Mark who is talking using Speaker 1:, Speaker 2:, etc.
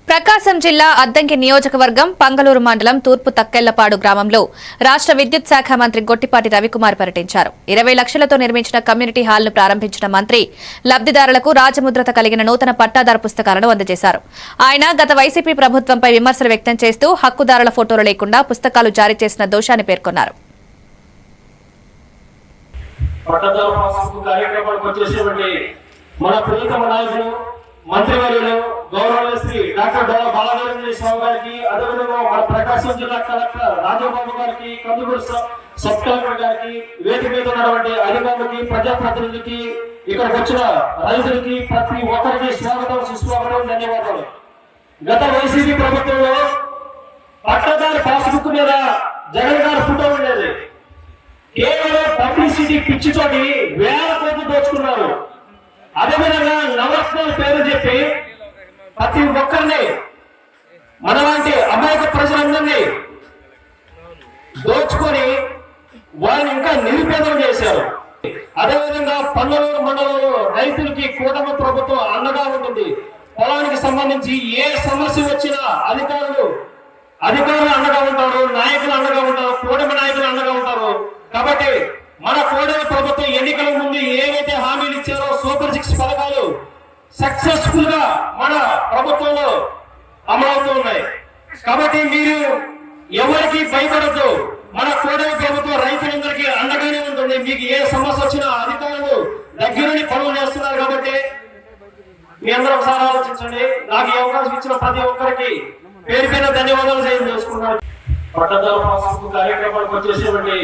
Speaker 1: ప్రకాశం జిల్లా అద్దంకి నియోజకవర్గం పంగలూరు మండలం తూర్పు తక్కెళ్లపాడు గ్రామంలో రాష్ట్ర విద్యుత్ శాఖ మంత్రి గొట్టిపాటి రవికుమార్ పర్యటించారు. 20 లక్షలతో నిర్మించిన కమ్యూనిటీ హాల్ను ప్రారంభించిన మంత్రి లబ్దిదారులకు రాజముద్రత కలిగిన నూతన పట్టాదారు పుస్తకాలను అందజేశారు. ఆయన గత వైసీపీ ప్రభుత్వంపై విమర్శలు వ్యక్తం చేస్తూ హక్కుదారుల ఫోటోలు లేకుండా పుస్తకాలు జారీ చేసిన దోషాన్ని పేర్కొన్నారు.
Speaker 2: మంత్రివర్యులు గౌరవ శ్రీ డాక్టర్ బాలవీరేంద్ర స్వామి గారికి, అదేవిధంగా మన ప్రకాశం జిల్లా కలెక్టర్ రాజబాబు గారికి, కందుకూరు సబ్ కలెక్టర్ గారికి, వేదిక మీద ఉన్నటువంటి అధికారులకి, ప్రజాప్రతినిధులకి, ఇక్కడికి వచ్చిన రైతులకి, ప్రతి ఒక్కరికి స్వాగతం సుస్వాగతం, ధన్యవాదాలు. గత వైసీపీ ప్రభుత్వంలో పట్టదారి పాస్బుక్ మీద జగన్ గారి ఫోటో ఉండేది. కేవలం పబ్లిసిటీ పిచ్చితోటి వేల కోట్లు దోచుకున్నారు. అదేవిధంగా నవరత్నాల పేరు చెప్పి ప్రతి ఒక్కరిని, మనలాంటి అమాయక ప్రజలందరినీ దోచుకొని వారిని ఇంకా నిరుపేదం చేశారు. అదేవిధంగా పంగలూరు మండలంలో రైతులకి కూటమి ప్రభుత్వం అండగా ఉంటుంది. పొలానికి సంబంధించి ఏ సమస్య వచ్చినా అధికారులు అండగా ఉంటారు, నాయకులు అండగా ఉంటారు, కూటమి నాయకులు అండగా ఉంటారు. కాబట్టి మన కూటమి ప్రభుత్వం ఎన్నికల ముందు ఏవైతే హామీలు ఇచ్చారో సూపర్ 6 పథకాలు సక్సెస్ఫుల్ గా మన ప్రభుత్వంలో అమలవుతూ ఉన్నాయి. కాబట్టి మీరు ఎవరికి భయపడద్దు. మన కూటమి ప్రభుత్వం రైతులందరికీ అండగానే ఉంటుంది. మీకు ఏ సమస్య వచ్చినా అధికారులు దగ్గరుండి పనులు చేస్తున్నారు. కాబట్టి మీ అందరూ ఒకసారి ఆలోచించండి. నాకు ఈ అవకాశం ఇచ్చిన ప్రతి ఒక్కరికి పేరు పేరు ధన్యవాదాలు చేసుకున్నాను. పట్టదారు కార్యక్రమానికి వచ్చేసేటువంటి